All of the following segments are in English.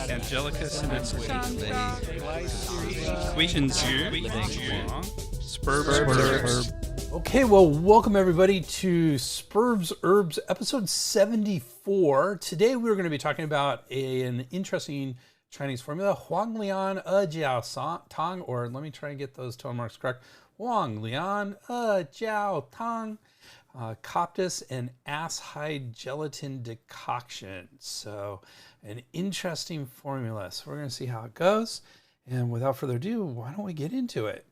Angelicus Spurb. Okay, well, welcome everybody to Spurbs Herbs episode 74. Today we're going to be talking about an interesting Chinese formula, Huang Lian, Jiao Tang, or let me try and get those tone marks correct. Huang Lian, Jiao Tang, Coptis, and ass hide gelatin decoction. So an interesting formula. So we're going to see how it goes. And without further ado, why don't we get into it?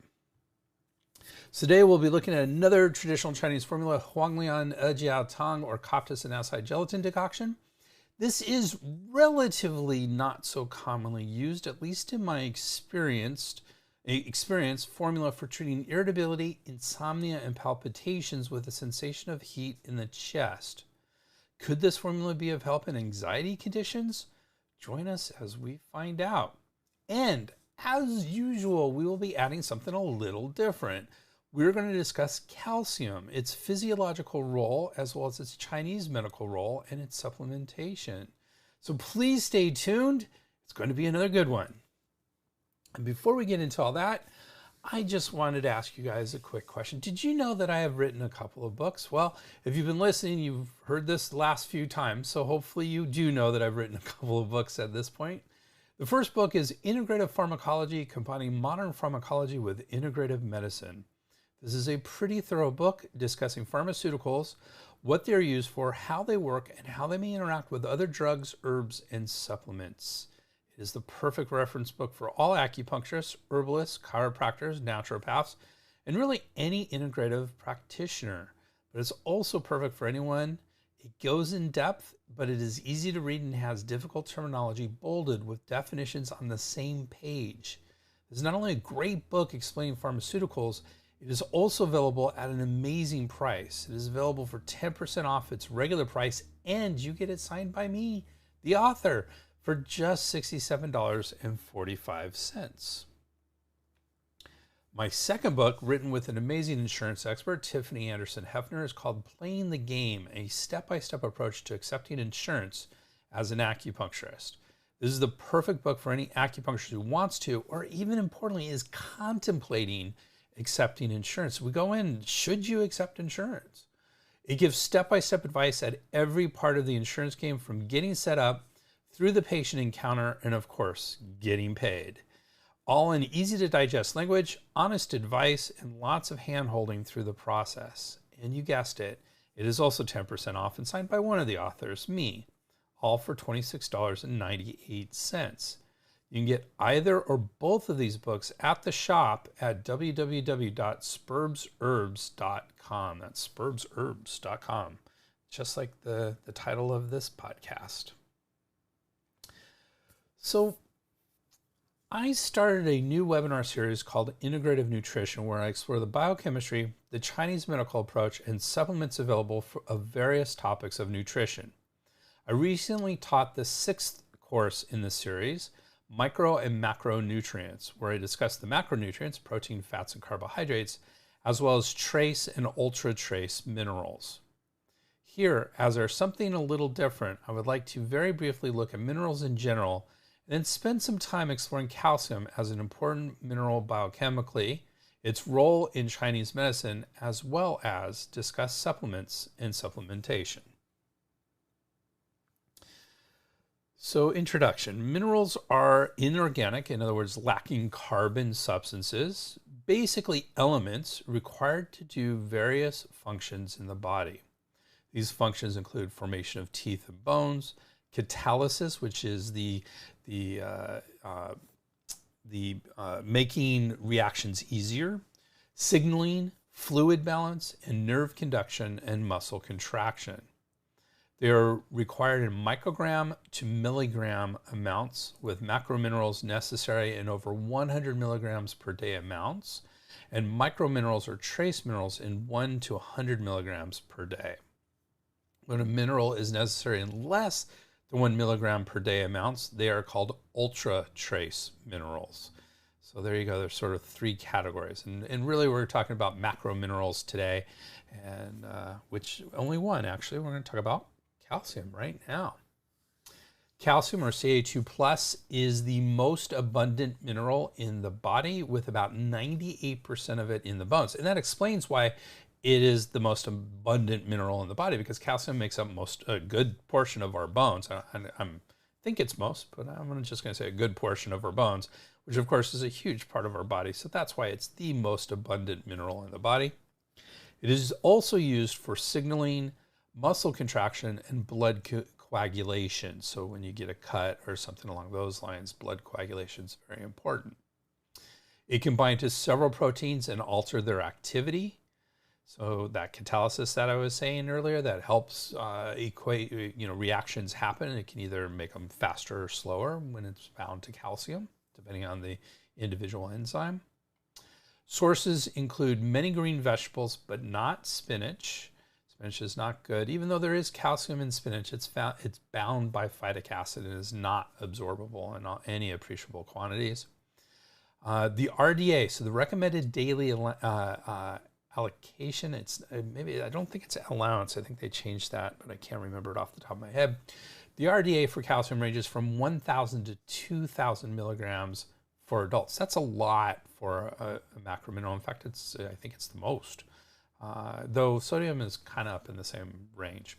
So today we'll be looking at another traditional Chinese formula, Huang Lian, Jiao Tang, or Coptis and ass hide gelatin decoction. This is relatively not so commonly used, at least in my experience, formula for treating irritability, insomnia, and palpitations with a sensation of heat in the chest. Could this formula be of help in anxiety conditions? Join us as we find out. And as usual, we will be adding something a little different. We're going to discuss calcium, its physiological role, as well as its Chinese medical role and its supplementation. So please stay tuned. It's going to be another good one. And before we get into all that, I just wanted to ask you guys a quick question. Did you know that I have written a couple of books? Well, if you've been listening, you've heard this the last few times, so hopefully you do know that I've written a couple of books at this point. The first book is Integrative Pharmacology, combining modern pharmacology with integrative medicine. This is a pretty thorough book discussing pharmaceuticals, what they're used for, how they work, and how they may interact with other drugs, herbs, and supplements. It is the perfect reference book for all acupuncturists, herbalists, chiropractors, naturopaths, and really any integrative practitioner. But it's also perfect for anyone. It goes in depth, but it is easy to read and has difficult terminology bolded with definitions on the same page. This is not only a great book explaining pharmaceuticals, it is also available at an amazing price. It is available for 10% off its regular price, and you get it signed by me, the author, for just $67.45. My second book, written with an amazing insurance expert, Tiffany Anderson Hefner, is called Playing the Game, a step-by-step approach to accepting insurance as an acupuncturist. This is the perfect book for any acupuncturist who wants to, or even importantly, is contemplating accepting insurance. We go in, should you accept insurance? It gives step-by-step advice at every part of the insurance game, from getting set up, through the patient encounter, and of course, getting paid. All in easy to digest language, honest advice, and lots of hand-holding through the process. And you guessed it, it is also 10% off and signed by one of the authors, me, all for $26.98. You can get either or both of these books at the shop at www.spurbsherbs.com. That's spurbsherbs.com, just like the title of this podcast. So I started a new webinar series called Integrative Nutrition, where I explore the biochemistry, the Chinese medical approach, and supplements available of various topics of nutrition. I recently taught the 6th course in the series, Micro and Macronutrients, where I discuss the macronutrients, protein, fats, and carbohydrates, as well as trace and ultra trace minerals. Here, as there's something a little different, I would like to very briefly look at minerals in general, and then spend some time exploring calcium as an important mineral biochemically, its role in Chinese medicine, as well as discuss supplements and supplementation. So, introduction. Minerals are inorganic, in other words, lacking carbon substances, basically elements required to do various functions in the body. These functions include formation of teeth and bones, catalysis, which is the making reactions easier, signaling, fluid balance, and nerve conduction and muscle contraction. They are required in microgram to milligram amounts, with macrominerals necessary in over 100 milligrams per day amounts, and microminerals or trace minerals in 1 to 100 milligrams per day. When a mineral is necessary in less than 1 milligram per day amounts, they are called ultra trace minerals. So there you go. There's sort of 3 categories. And really we're talking about macrominerals today, and which only one actually. We're going to talk about calcium right now. Calcium, or Ca2 plus, is the most abundant mineral in the body, with about 98% of it in the bones. And that explains why it is the most abundant mineral in the body, because calcium makes up a good portion of our bones. I think it's most, but I'm just going to say a good portion of our bones, which of course is a huge part of our body. So that's why it's the most abundant mineral in the body. It is also used for signaling, muscle contraction, and blood coagulation. So when you get a cut or something along those lines, blood coagulation is very important. It can bind to several proteins and alter their activity. So that catalysis that I was saying earlier, that helps reactions happen. It can either make them faster or slower when it's bound to calcium, depending on the individual enzyme. Sources include many green vegetables, but not spinach. Spinach is not good. Even though there is calcium in spinach, it's bound by phytic acid and is not absorbable in any appreciable quantities. The RDA, so the recommended daily allocation, I don't think it's allowance. I think they changed that, but I can't remember it off the top of my head. The RDA for calcium ranges from 1,000 to 2,000 milligrams for adults. That's a lot for a macromineral. In fact, I think it's the most. Though sodium is kind of up in the same range.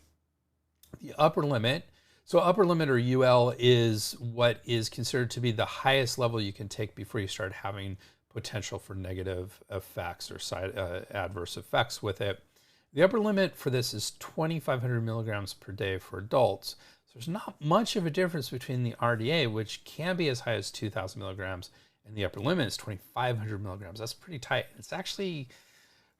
The upper limit, so upper limit, or UL, is what is considered to be the highest level you can take before you start having potential for negative effects or adverse effects with it. The upper limit for this is 2,500 milligrams per day for adults. So there's not much of a difference between the RDA, which can be as high as 2,000 milligrams, and the upper limit is 2,500 milligrams. That's pretty tight. It's actually,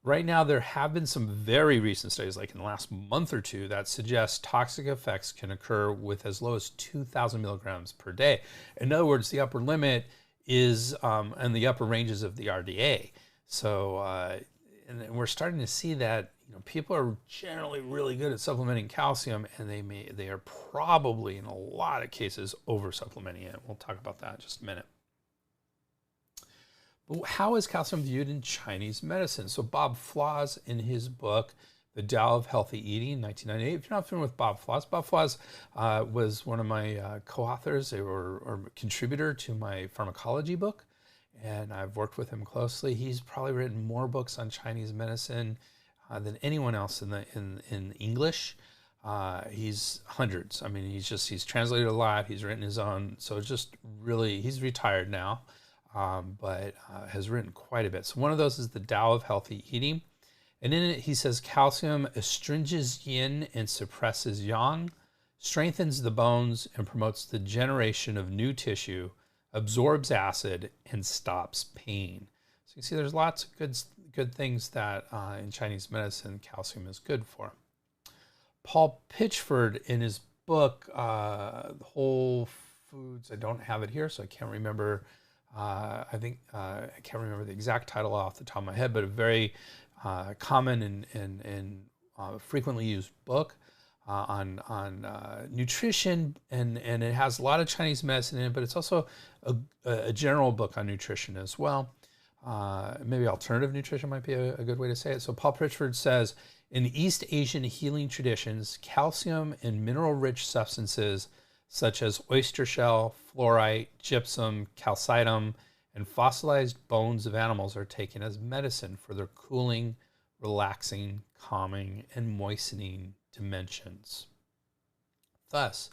right now, there have been some very recent studies, like in the last month or two, that suggest toxic effects can occur with as low as 2,000 milligrams per day. In other words, the upper limit is and the upper ranges of the RDA. So, and we're starting to see that people are generally really good at supplementing calcium, and they are probably in a lot of cases over supplementing it. We'll talk about that in just a minute. But how is calcium viewed in Chinese medicine? So Bob Flaws, in his book, The Tao of Healthy Eating, 1998. If you're not familiar with Bob Flaws was one of my co-authors or contributor to my pharmacology book, and I've worked with him closely. He's probably written more books on Chinese medicine than anyone else in English. He's hundreds. I mean, he's translated a lot. He's written his own. So just really, he's retired now, but has written quite a bit. So one of those is The Tao of Healthy Eating. And in it, he says calcium astringes yin and suppresses yang, strengthens the bones and promotes the generation of new tissue, absorbs acid, and stops pain. So you see there's lots of good things that in Chinese medicine calcium is good for. Paul Pitchford, in his book, Whole Foods, I don't have it here, so I can't remember. I can't remember the exact title off the top of my head, but a very common and frequently used book on nutrition, and it has a lot of Chinese medicine in it, but it's also a general book on nutrition as well. Maybe alternative nutrition might be a good way to say it. So Paul Pritchard says, in East Asian healing traditions, calcium and mineral-rich substances such as oyster shell, fluorite, gypsum, calcitum, and fossilized bones of animals are taken as medicine for their cooling, relaxing, calming, and moistening dimensions. Thus,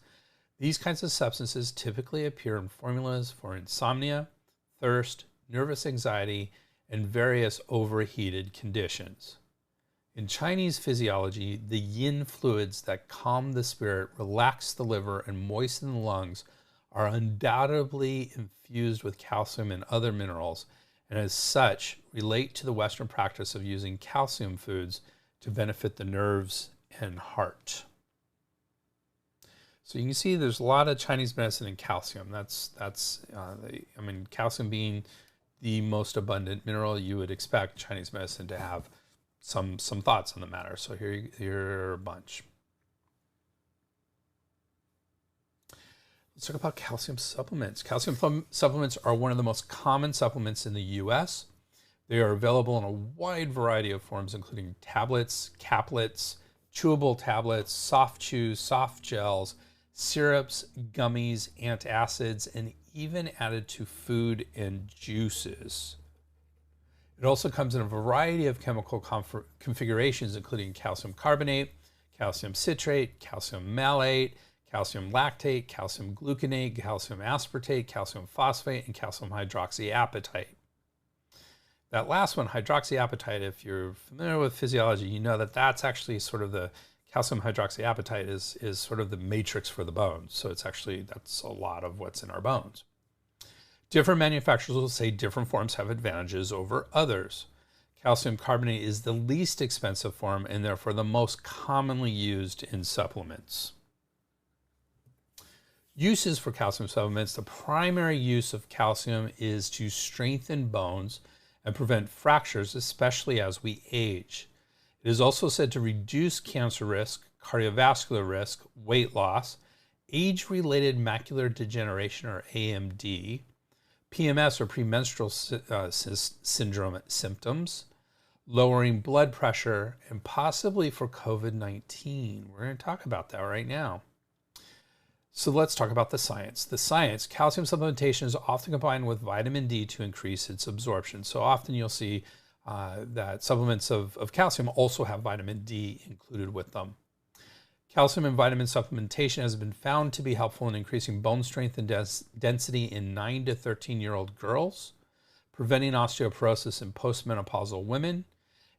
these kinds of substances typically appear in formulas for insomnia, thirst, nervous anxiety, and various overheated conditions. In Chinese physiology, the yin fluids that calm the spirit, relax the liver, and moisten the lungs are undoubtedly infused with calcium and other minerals, and as such relate to the Western practice of using calcium foods to benefit the nerves and heart. So you can see there's a lot of Chinese medicine in calcium. Calcium being the most abundant mineral, you would expect Chinese medicine to have some thoughts on the matter. So here are a bunch. Let's talk about calcium supplements. Calcium supplements are one of the most common supplements in the U.S. They are available in a wide variety of forms, including tablets, caplets, chewable tablets, soft chews, soft gels, syrups, gummies, antacids, and even added to food and juices. It also comes in a variety of chemical configurations, including calcium carbonate, calcium citrate, calcium malate, calcium lactate, calcium gluconate, calcium aspartate, calcium phosphate, and calcium hydroxyapatite. That last one, hydroxyapatite, if you're familiar with physiology, you know that that's actually sort of the calcium hydroxyapatite is sort of the matrix for the bones. So it's actually, that's a lot of what's in our bones. Different manufacturers will say different forms have advantages over others. Calcium carbonate is the least expensive form and therefore the most commonly used in supplements. Uses for calcium supplements. The primary use of calcium is to strengthen bones and prevent fractures, especially as we age. It is also said to reduce cancer risk, cardiovascular risk, weight loss, age-related macular degeneration or AMD, PMS or premenstrual syndrome symptoms, lowering blood pressure, and possibly for COVID-19. We're going to talk about that right now. So let's talk about the science. The science, calcium supplementation is often combined with vitamin D to increase its absorption. So often you'll see that supplements of calcium also have vitamin D included with them. Calcium and vitamin supplementation has been found to be helpful in increasing bone strength and density in 9 to 13-year-old girls, preventing osteoporosis in postmenopausal women,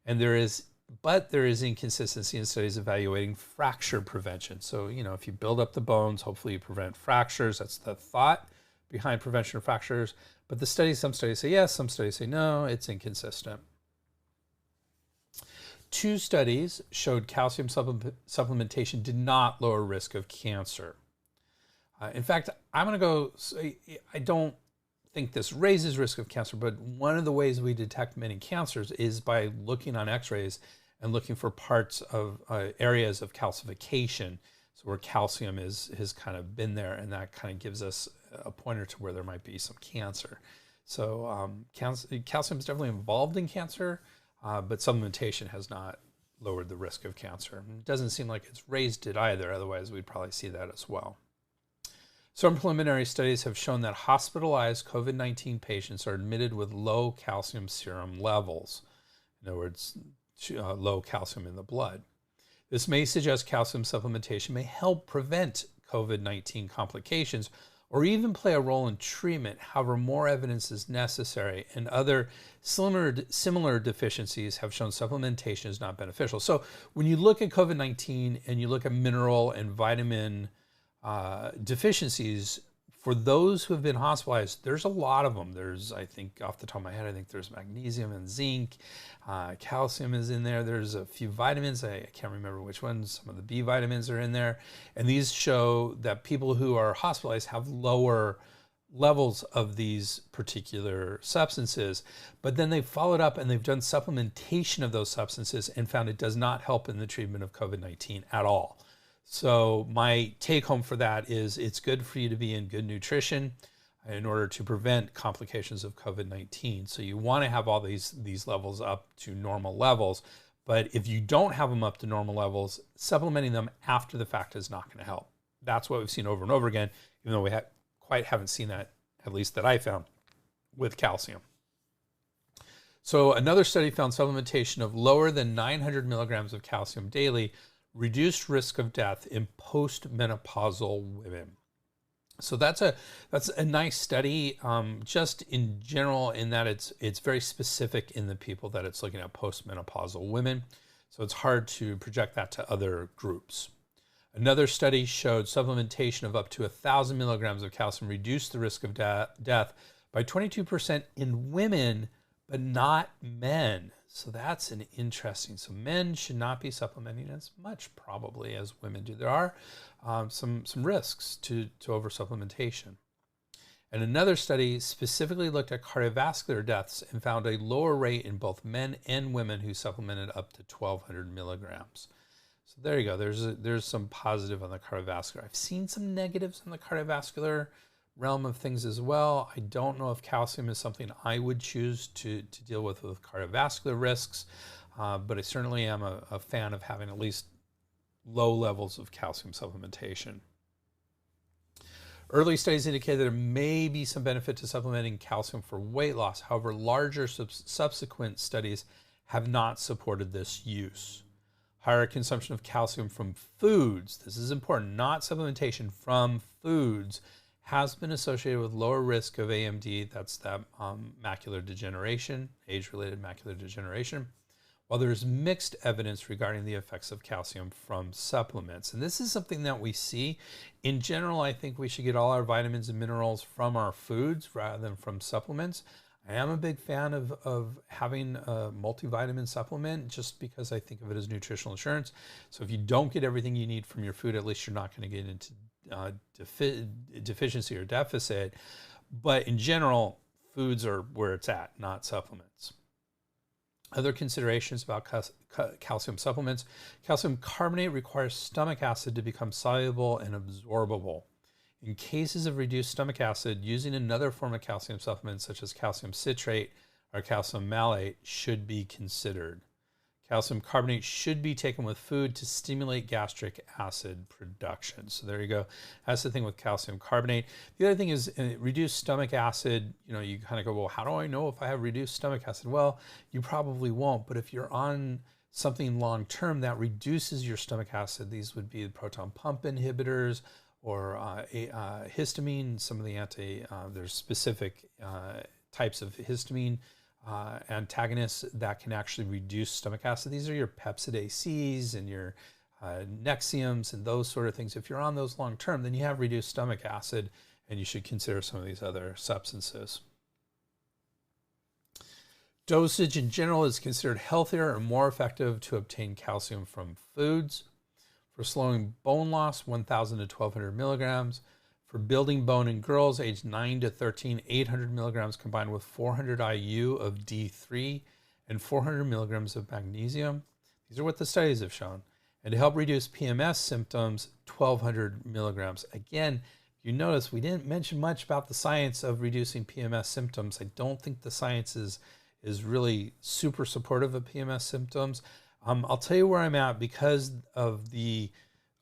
and there is inconsistency in studies evaluating fracture prevention. So, if you build up the bones, hopefully you prevent fractures. That's the thought behind prevention of fractures. But some studies say yes, some studies say no, it's inconsistent. 2 studies showed calcium supplementation did not lower risk of cancer. In fact, I'm going to go say I don't think this raises risk of cancer, but one of the ways we detect many cancers is by looking on x-rays and looking for parts of areas of calcification. So where calcium has kind of been there, and that kind of gives us a pointer to where there might be some cancer. So calcium is definitely involved in cancer, but supplementation has not lowered the risk of cancer. It doesn't seem like it's raised it either, otherwise we'd probably see that as well. Some preliminary studies have shown that hospitalized COVID-19 patients are admitted with low calcium serum levels. In other words, low calcium in the blood. This may suggest calcium supplementation may help prevent COVID-19 complications or even play a role in treatment. However, more evidence is necessary, and other similar deficiencies have shown supplementation is not beneficial. So when you look at COVID-19 and you look at mineral and vitamin deficiencies, for those who have been hospitalized, there's a lot of them. There's, I think, off the top of my head, I think there's magnesium and zinc. Calcium is in there. There's a few vitamins. I can't remember which ones. Some of the B vitamins are in there. And these show that people who are hospitalized have lower levels of these particular substances. But then they've followed up and they've done supplementation of those substances and found it does not help in the treatment of COVID-19 at all. So my take home for that is it's good for you to be in good nutrition in order to prevent complications of COVID-19. So you want to have all these levels up to normal levels. But if you don't have them up to normal levels, supplementing them after the fact is not going to help. That's what we've seen over and over again, even though we quite haven't seen that, at least that I found, with calcium. So another study found supplementation of lower than 900 milligrams of calcium daily reduced risk of death in postmenopausal women. So that's a nice study, just in general, in that it's very specific in the people that it's looking at, postmenopausal women. So it's hard to project that to other groups. Another study showed supplementation of up to 1,000 milligrams of calcium reduced the risk of death by 22% in women, but not men. So that's an interesting. So men should not be supplementing as much probably as women do. There are some risks to over supplementation. And another study specifically looked at cardiovascular deaths and found a lower rate in both men and women who supplemented up to 1,200 milligrams. So there you go. There's some positive on the cardiovascular. I've seen some negatives on the cardiovascular realm of things as well. I don't know if calcium is something I would choose to deal with cardiovascular risks, but I certainly am a fan of having at least low levels of calcium supplementation. Early studies indicate that there may be some benefit to supplementing calcium for weight loss. However, larger subsequent studies have not supported this use. Higher consumption of calcium from foods, this is important, not supplementation, from foods, has been associated with lower risk of AMD, that's that macular degeneration, age-related macular degeneration, while there's mixed evidence regarding the effects of calcium from supplements. And this is something that we see. In general, I think we should get all our vitamins and minerals from our foods rather than from supplements. I am a big fan of having a multivitamin supplement just because I think of it as nutritional insurance. So if you don't get everything you need from your food, at least you're not going to get into deficiency or deficit. But in general, foods are where it's at, not supplements. Other considerations about calcium supplements. Calcium carbonate requires stomach acid to become soluble and absorbable. In cases of reduced stomach acid, using another form of calcium supplement such as calcium citrate or calcium malate should be considered. Calcium carbonate should be taken with food to stimulate gastric acid production. So there you go. That's the thing with calcium carbonate. The other thing is reduced stomach acid. You know, you kind of go, well, how do I know if I have reduced stomach acid? Well, you probably won't, but if you're on something long-term that reduces your stomach acid, these would be the proton pump inhibitors or histamine. Some of the there's specific types of histamine antagonists that can actually reduce stomach acid. These are your Pepsidaces and your Nexiums and those sort of things. If you're on those long term, then you have reduced stomach acid, and you should consider some of these other substances. Dosage in general is considered healthier and more effective to obtain calcium from foods. For slowing bone loss, 1,000 to 1,200 milligrams. For building bone in girls aged 9 to 13, 800 milligrams combined with 400 IU of D3 and 400 milligrams of magnesium. These are what the studies have shown. And to help reduce PMS symptoms, 1,200 milligrams. Again, you notice we didn't mention much about the science of reducing PMS symptoms. I don't think the science is really super supportive of PMS symptoms. I'll tell you where I'm at because of the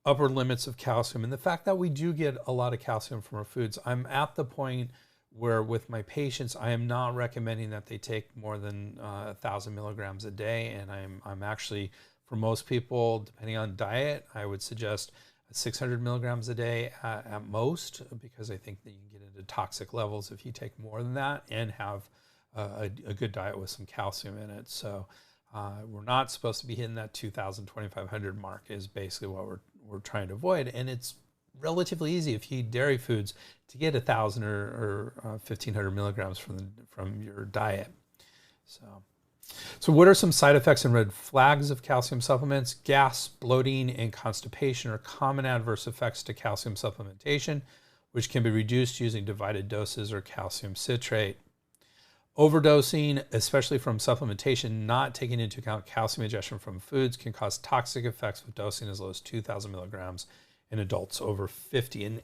upper limits of calcium and the fact that we do get a lot of calcium from our foods. I'm at the point where with my patients, I am not recommending that they take more than 1,000 milligrams a day. And I'm actually, for most people, depending on diet, I would suggest 600 milligrams a day at most, because I think that you can get into toxic levels if you take more than that and have a good diet with some calcium in it. So we're not supposed to be hitting that 2,000, 2,500 mark is basically what we're trying to avoid. And it's relatively easy if you eat dairy foods to get 1,000 or 1,500 milligrams from your diet. So what are some side effects and red flags of calcium supplements? Gas, bloating, and constipation are common adverse effects to calcium supplementation, which can be reduced using divided doses or calcium citrate. Overdosing, especially from supplementation, not taking into account calcium ingestion from foods, can cause toxic effects with dosing as low as 2,000 milligrams in adults over 50.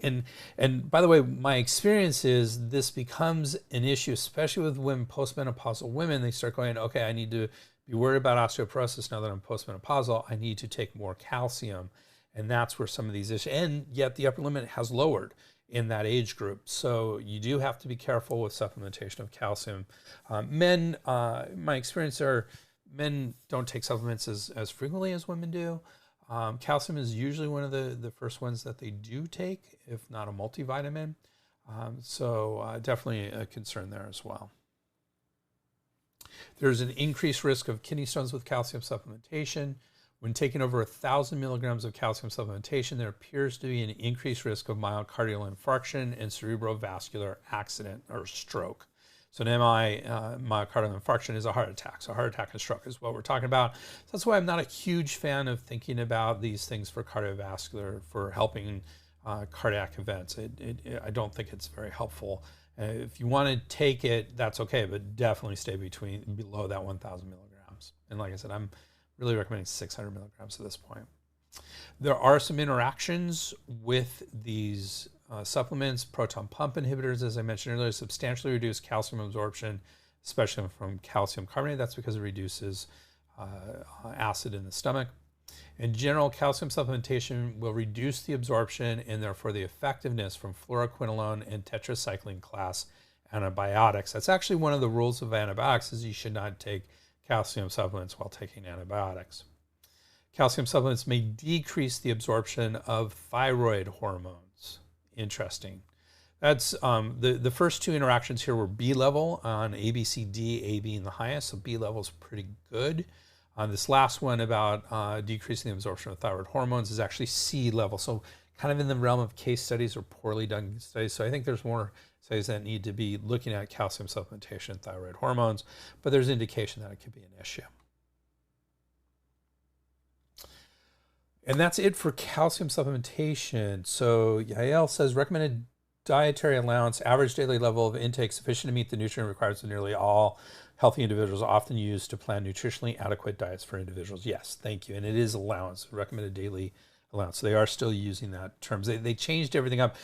And by the way, my experience is this becomes an issue, especially with women, postmenopausal women. They start going, okay, I need to be worried about osteoporosis now that I'm postmenopausal. I need to take more calcium. And that's where some of these issues, and yet the upper limit has lowered in that age group. So you do have to be careful with supplementation of calcium. Men, my experience are men don't take supplements as frequently as women do. Calcium is usually one of the first ones that they do take, if not a multivitamin. So definitely a concern there as well. There's an increased risk of kidney stones with calcium supplementation. When taking over 1,000 milligrams of calcium supplementation, there appears to be an increased risk of myocardial infarction and cerebrovascular accident or stroke. So an myocardial infarction is a heart attack. So heart attack and stroke is what we're talking about. So that's why I'm not a huge fan of thinking about these things for cardiovascular, for helping cardiac events. I don't think it's very helpful. If you want to take it, that's okay, but definitely stay below that 1,000 milligrams. And like I said, I'm really recommending 600 milligrams at this point. There are some interactions with these supplements. Proton pump inhibitors, as I mentioned earlier, substantially reduce calcium absorption, especially from calcium carbonate. That's because it reduces acid in the stomach. In general, calcium supplementation will reduce the absorption and therefore the effectiveness from fluoroquinolone and tetracycline class antibiotics. That's actually one of the rules of antibiotics, is you should not take calcium supplements while taking antibiotics. Calcium supplements may decrease the absorption of thyroid hormones. Interesting. That's the first two interactions here were B level on A, B, C, D, A being the highest, so B level is pretty good. This last one about decreasing the absorption of thyroid hormones is actually C level, so kind of in the realm of case studies or poorly done studies. So I think there's more studies that need to be looking at calcium supplementation and thyroid hormones, but there's indication that it could be an issue. And that's it for calcium supplementation. So Yael says recommended dietary allowance, average daily level of intake sufficient to meet the nutrient requirements of nearly all healthy individuals, often used to plan nutritionally adequate diets for individuals. Yes, thank you. And it is allowance, recommended daily allowance. So they are still using that terms. They changed everything up.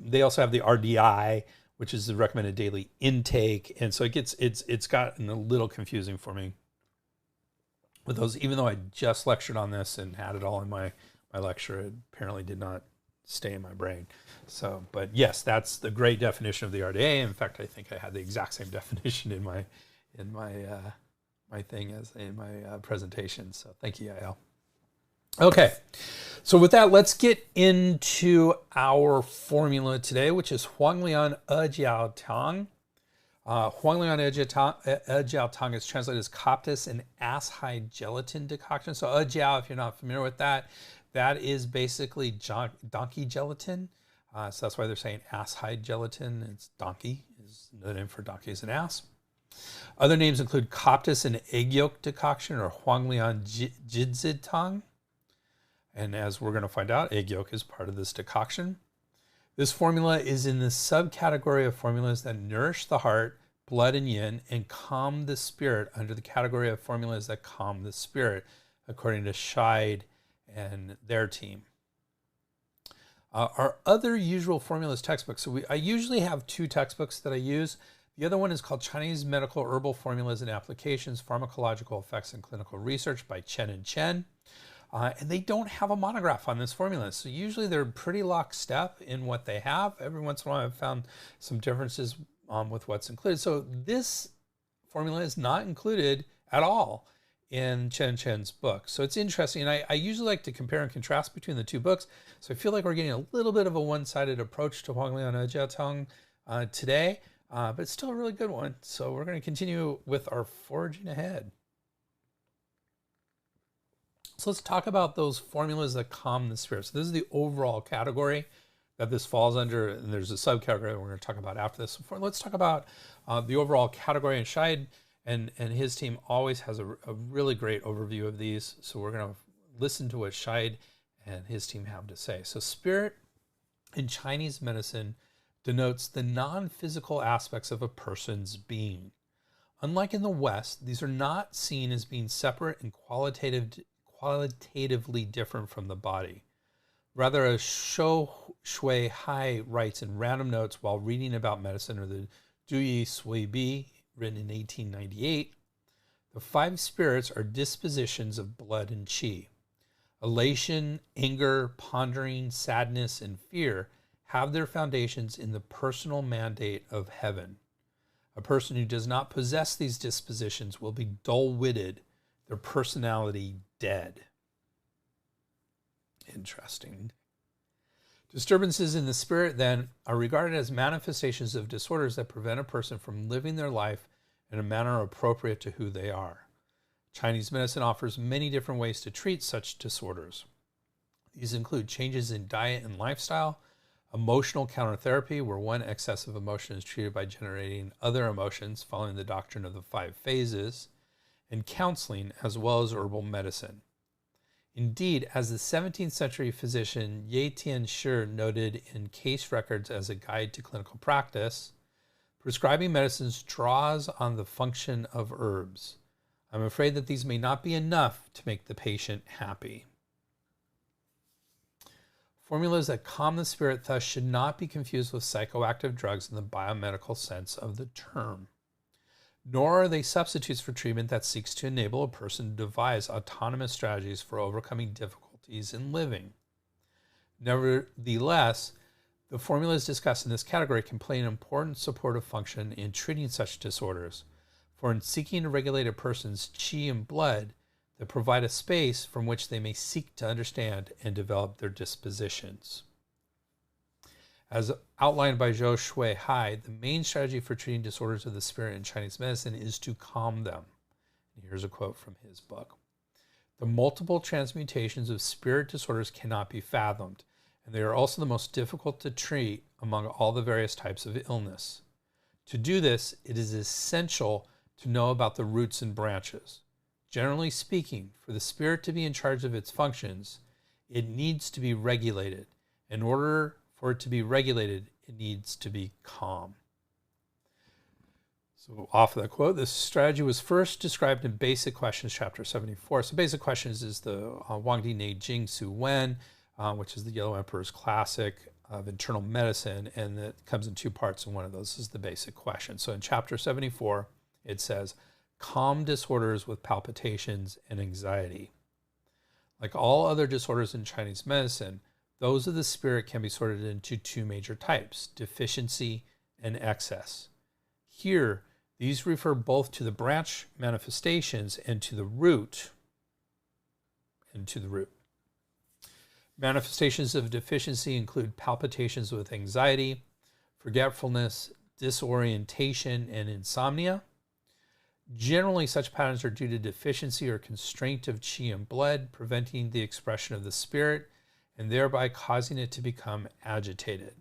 They also have the RDI, which is the recommended daily intake. And so it's gotten a little confusing for me with those, even though I just lectured on this and had it all in my lecture. It apparently did not stay in my brain. So, but yes, that's the great definition of the RDA. In fact, I think I had the exact same definition in my thing as in my presentation. So thank you, Yael. Okay, so with that, let's get into our formula today, which is Huang Lian Jiao Tang. Huang Lian Jiao Tang is translated as Coptis and ass hide gelatin decoction. So Jiao, if you're not familiar with that, that is basically donkey gelatin. So that's why they're saying ass hide gelatin. It's donkey, is the name for donkey is an ass. Other names include Coptis and egg yolk decoction, or Huang Lian Jiao Tang. And as we're going to find out, egg yolk is part of this decoction. This formula is in the subcategory of formulas that nourish the heart, blood, and yin, and calm the spirit under the category of formulas that calm the spirit, according to Scheid and their team. Our other usual formulas textbooks. So I usually have two textbooks that I use. The other one is called Chinese Medical Herbal Formulas and Applications, Pharmacological Effects and Clinical Research by Chen and Chen. And they don't have a monograph on this formula. So usually they're pretty lockstep in what they have. Every once in a while I've found some differences with what's included. So this formula is not included at all in Chen Chen's book. So it's interesting. And I usually like to compare and contrast between the two books. So I feel like we're getting a little bit of a one-sided approach to Huang Lian Jiao Tang today, but it's still a really good one. So we're going to continue with our forging ahead. So let's talk about those formulas that calm the spirit. So this is the overall category that this falls under, and there's a subcategory that we're going to talk about after this. So let's talk about the overall category, and Scheid and his team always has a really great overview of these. So we're going to listen to what Scheid and his team have to say. So spirit in Chinese medicine denotes the non-physical aspects of a person's being. Unlike in the West, these are not seen as being separate and qualitatively different from the body. Rather, as Shou Shui Hai writes in Random Notes while reading about medicine, or the Duyi Sui Bi, written in 1898, the five spirits are dispositions of blood and qi. Elation, anger, pondering, sadness, and fear have their foundations in the personal mandate of heaven. A person who does not possess these dispositions will be dull-witted, their personality dead. Interesting. Disturbances in the spirit, then, are regarded as manifestations of disorders that prevent a person from living their life in a manner appropriate to who they are. Chinese medicine offers many different ways to treat such disorders. These include changes in diet and lifestyle, emotional countertherapy, where one excessive emotion is treated by generating other emotions following the doctrine of the 5 phases, and counseling, as well as herbal medicine. Indeed, as the 17th century physician Ye Tianshi noted in Case Records as a guide to clinical practice, prescribing medicines draws on the function of herbs. I'm afraid that these may not be enough to make the patient happy. Formulas that calm the spirit thus should not be confused with psychoactive drugs in the biomedical sense of the term. nor are they substitutes for treatment that seeks to enable a person to devise autonomous strategies for overcoming difficulties in living. Nevertheless, the formulas discussed in this category can play an important supportive function in treating such disorders, for in seeking to regulate a person's qi and blood, they provide a space from which they may seek to understand and develop their dispositions. As outlined by Zhou Shui Hai, the main strategy for treating disorders of the spirit in Chinese medicine is to calm them. And here's a quote from his book. The multiple transmutations of spirit disorders cannot be fathomed, and they are also the most difficult to treat among all the various types of illness. To do this, it is essential to know about the roots and branches. Generally speaking, for the spirit to be in charge of its functions, it needs to be regulated. In order for it to be regulated, it needs to be calm. So off of that quote, this strategy was first described in Basic Questions, chapter 74. So Basic Questions is the Wang Di Ne Jing Su Wen, which is the Yellow Emperor's classic of internal medicine, and it comes in two parts, and one of those is the basic question. So in chapter 74, it says, calm disorders with palpitations and anxiety. Like all other disorders in Chinese medicine, those of the spirit can be sorted into two major types, deficiency and excess. Here, these refer both to the branch manifestations and to the root. Manifestations of deficiency include palpitations with anxiety, forgetfulness, disorientation, and insomnia. Generally, such patterns are due to deficiency or constraint of qi and blood, preventing the expression of the spirit and thereby causing it to become agitated.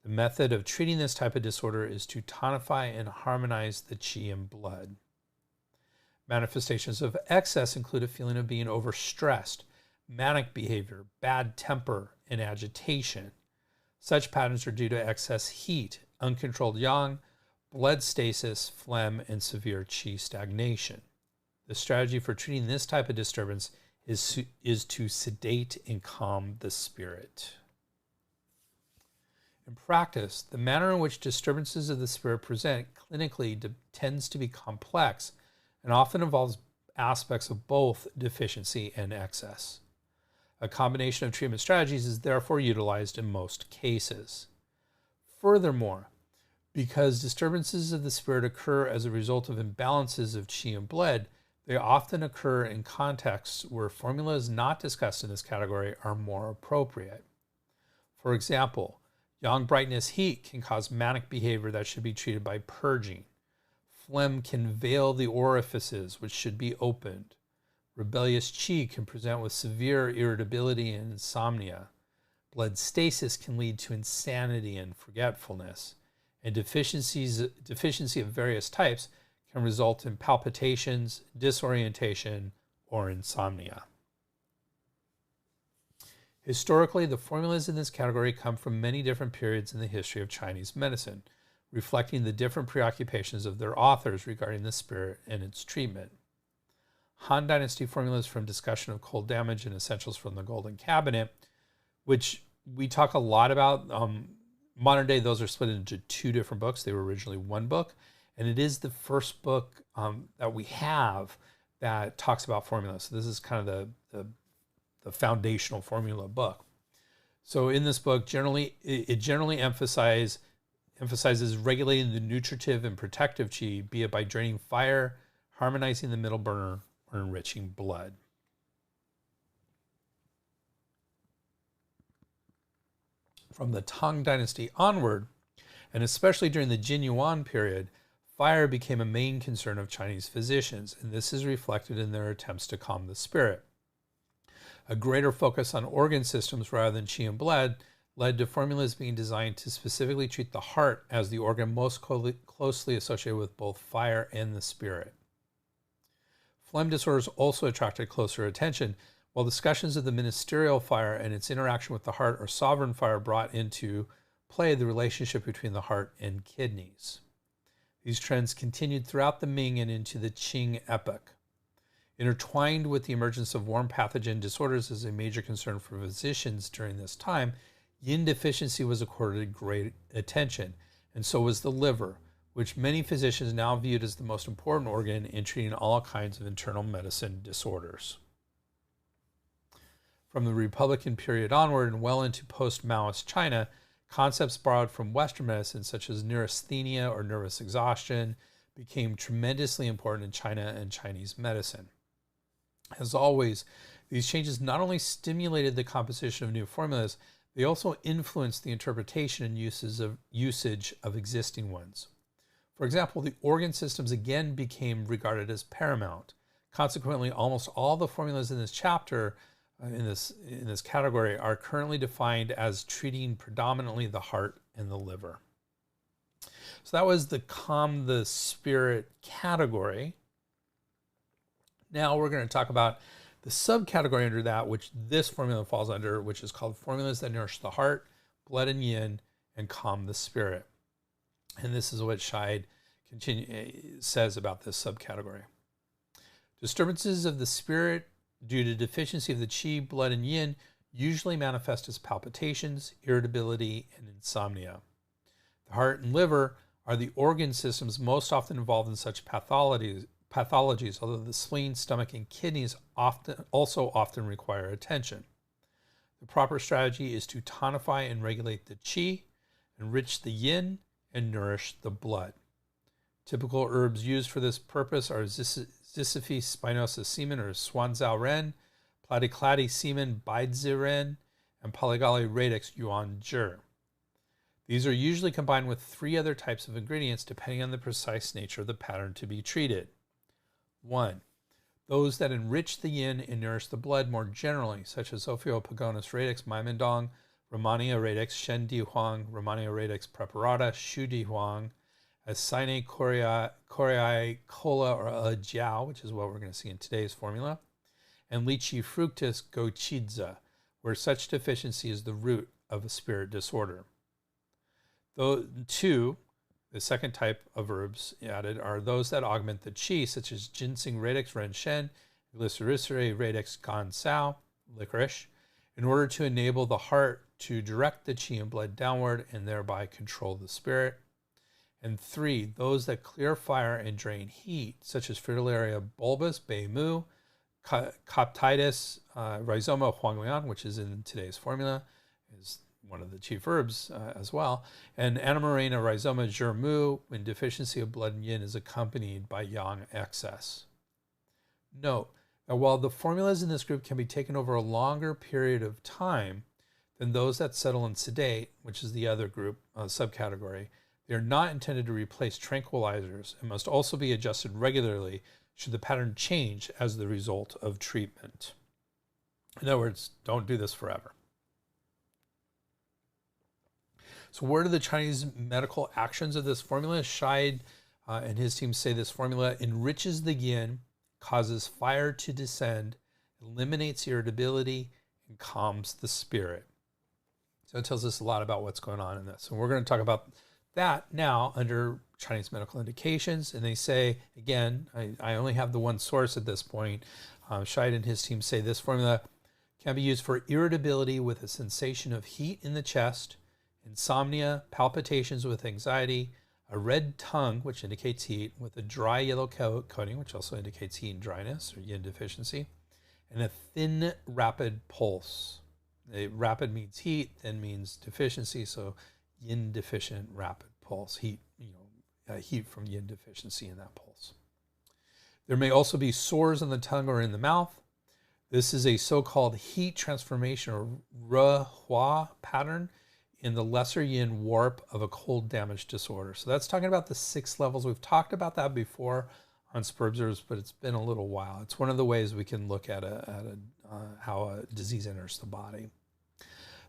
The method of treating this type of disorder is to tonify and harmonize the qi and blood. Manifestations of excess include a feeling of being overstressed, manic behavior, bad temper, and agitation. Such patterns are due to excess heat, uncontrolled yang, blood stasis, phlegm, and severe qi stagnation. The strategy for treating this type of disturbance is to sedate and calm the spirit. In practice, the manner in which disturbances of the spirit present clinically tends to be complex and often involves aspects of both deficiency and excess. A combination of treatment strategies is therefore utilized in most cases. Furthermore, because disturbances of the spirit occur as a result of imbalances of qi and blood, they often occur in contexts where formulas not discussed in this category are more appropriate. For example, yang brightness heat can cause manic behavior that should be treated by purging. Phlegm can veil the orifices, which should be opened. Rebellious qi can present with severe irritability and insomnia. Blood stasis can lead to insanity and forgetfulness. And deficiency of various types can result in palpitations, disorientation, or insomnia. Historically, the formulas in this category come from many different periods in the history of Chinese medicine, reflecting the different preoccupations of their authors regarding the spirit and its treatment. Han Dynasty formulas from discussion of cold damage and essentials from the Golden Cabinet, which we talk a lot about. Modern day, those are split into two different books. They were originally one book, and it is the first book that we have that talks about formulas. So this is kind of the foundational formula book. So in this book, it generally emphasizes regulating the nutritive and protective qi, be it by draining fire, harmonizing the middle burner, or enriching blood. From the Tang Dynasty onward, and especially during the Jin Yuan period, fire became a main concern of Chinese physicians, and this is reflected in their attempts to calm the spirit. A greater focus on organ systems rather than qi and blood led to formulas being designed to specifically treat the heart as the organ most closely associated with both fire and the spirit. Phlegm disorders also attracted closer attention, while discussions of the ministerial fire and its interaction with the heart or sovereign fire brought into play the relationship between the heart and kidneys. These trends continued throughout the Ming and into the Qing epoch. Intertwined with the emergence of warm pathogen disorders as a major concern for physicians during this time, yin deficiency was accorded great attention, and so was the liver, which many physicians now viewed as the most important organ in treating all kinds of internal medicine disorders. From the Republican period onward and well into post-Maoist China, concepts borrowed from Western medicine, such as neurasthenia or nervous exhaustion, became tremendously important in China and Chinese medicine. As always, these changes not only stimulated the composition of new formulas, they also influenced the interpretation and usage of existing ones. For example, the organ systems again became regarded as paramount. Consequently, almost all the formulas in this chapter, in this category, are currently defined as treating predominantly the heart and the liver. So that was the calm the spirit category. Now we're going to talk about the subcategory under that, which this formula falls under, which is called formulas that nourish the heart, blood and yin, and calm the spirit. And this is what Scheid says about this subcategory. Disturbances of the spirit due to deficiency of the qi, blood, and yin usually manifest as palpitations, irritability, and insomnia. The heart and liver are the organ systems most often involved in such pathologies, although the spleen, stomach, and kidneys also often require attention. The proper strategy is to tonify and regulate the qi, enrich the yin, and nourish the blood. Typical herbs used for this purpose are Ziziphus spinosa semen or Swanzao Ren, Platyclady semen Baizi Ren, and Polygali radix Yuan Zhi. These are usually combined with 3 other types of ingredients depending on the precise nature of the pattern to be treated. 1. Those that enrich the yin and nourish the blood more generally, such as Ophiopagonus radix Maimendong, Romania radix Shen Di Huang, Romania radix preparata Shu Di Huang, Asine coriae cola or Jiao, which is what we're going to see in today's formula, and Lychee fructus Gochidza, where such deficiency is the root of a spirit disorder. 2. The second type of herbs added are those that augment the qi, such as ginseng radix ren shen, glycericerae radix gan sao, licorice, in order to enable the heart to direct the qi and blood downward and thereby control the spirit. And 3, those that clear fire and drain heat, such as Fritillaria bulbus, Bei Mu, Coptis, Rhizoma Huang Lian, which is in today's formula, is one of the chief herbs as well, and Anamarena Rhizoma Zhi Mu, when deficiency of blood and yin is accompanied by yang excess. Note that while the formulas in this group can be taken over a longer period of time than those that settle and sedate, which is the other group, subcategory, they are not intended to replace tranquilizers and must also be adjusted regularly should the pattern change as the result of treatment. In other words, don't do this forever. So what are the Chinese medical actions of this formula? Scheid and his team say this formula enriches the yin, causes fire to descend, eliminates irritability, and calms the spirit. So it tells us a lot about what's going on in this. And we're going to talk about that now under Chinese medical indications. And they say, again, I only have the one source at this point. Scheid and his team say this formula can be used for irritability with a sensation of heat in the chest, insomnia, palpitations with anxiety, a red tongue, which indicates heat, with a dry yellow coating, which also indicates heat and dryness or yin deficiency, and a thin, rapid pulse. Rapid means heat, thin means deficiency, so yin deficient, rapid pulse, heat, heat from yin deficiency in that pulse. There may also be sores on the tongue or in the mouth. This is a so-called heat transformation or re-hua pattern in the lesser yin warp of a cold damage disorder. So that's talking about the 6 levels. We've talked about that before on Spurb Herbs, but it's been a little while. It's one of the ways we can look at how a disease enters the body.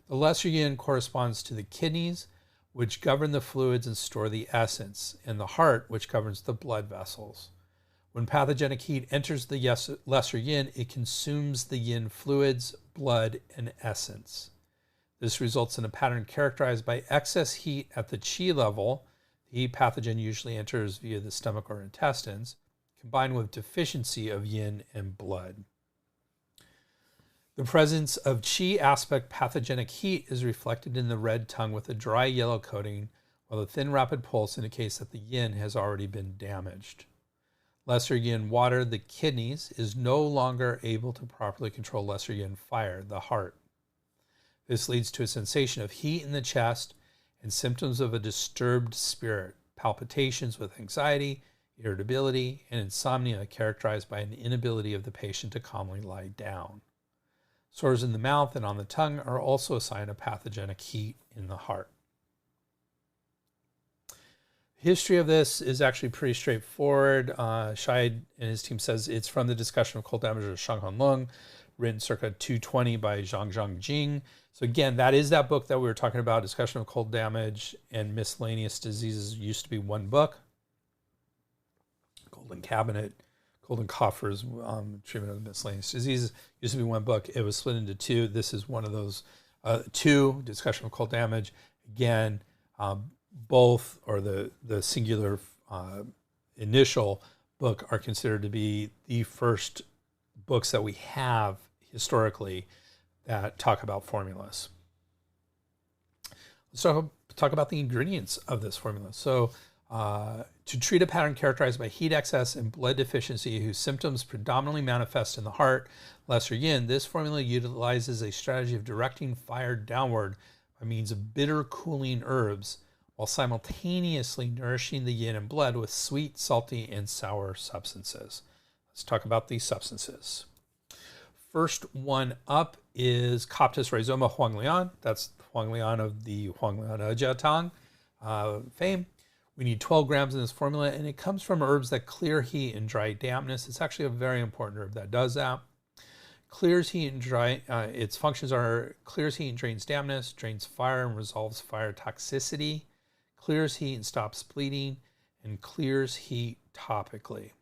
The lesser yin corresponds to the kidneys, which govern the fluids and store the essence, and the heart, which governs the blood vessels. When pathogenic heat enters the lesser yin, it consumes the yin fluids, blood, and essence. This results in a pattern characterized by excess heat at the qi level. The heat pathogen usually enters via the stomach or intestines, combined with deficiency of yin and blood. The presence of qi aspect pathogenic heat is reflected in the red tongue with a dry yellow coating, while the thin rapid pulse indicates that the yin has already been damaged. Lesser yin water, the kidneys, is no longer able to properly control lesser yin fire, the heart. This leads to a sensation of heat in the chest and symptoms of a disturbed spirit, palpitations with anxiety, irritability, and insomnia characterized by an inability of the patient to calmly lie down. Sores in the mouth and on the tongue are also a sign of pathogenic heat in the heart. History of this is actually pretty straightforward. Scheid and his team says it's from the discussion of cold damage of Shanghan Lung, written circa 220 by Zhang Jing. So again, that is that book that we were talking about, Discussion of Cold Damage and Miscellaneous Diseases. Used to be one book. Golden Cabinet, Golden Coffers, Treatment of Miscellaneous Diseases. Used to be one book. It was split into two. This is one of those two, Discussion of Cold Damage. Again, both, or the singular initial book, are considered to be the first books that we have historically that talk about formulas. Let's talk about the ingredients of this formula. So to treat a pattern characterized by heat excess and blood deficiency whose symptoms predominantly manifest in the heart, lesser yin, this formula utilizes a strategy of directing fire downward by means of bitter cooling herbs while simultaneously nourishing the yin and blood with sweet, salty, and sour substances. Let's talk about these substances. First one up is Coptis rhizoma Huang Lian. That's Huang Lian of the Huang Lian Jiao Tang fame. We need 12 grams in this formula, and it comes from herbs that clear heat and dry dampness. It's actually a very important herb that does that. Clears heat and dry. Its functions are clears heat and drains dampness, drains fire and resolves fire toxicity, clears heat and stops bleeding, and clears heat topically.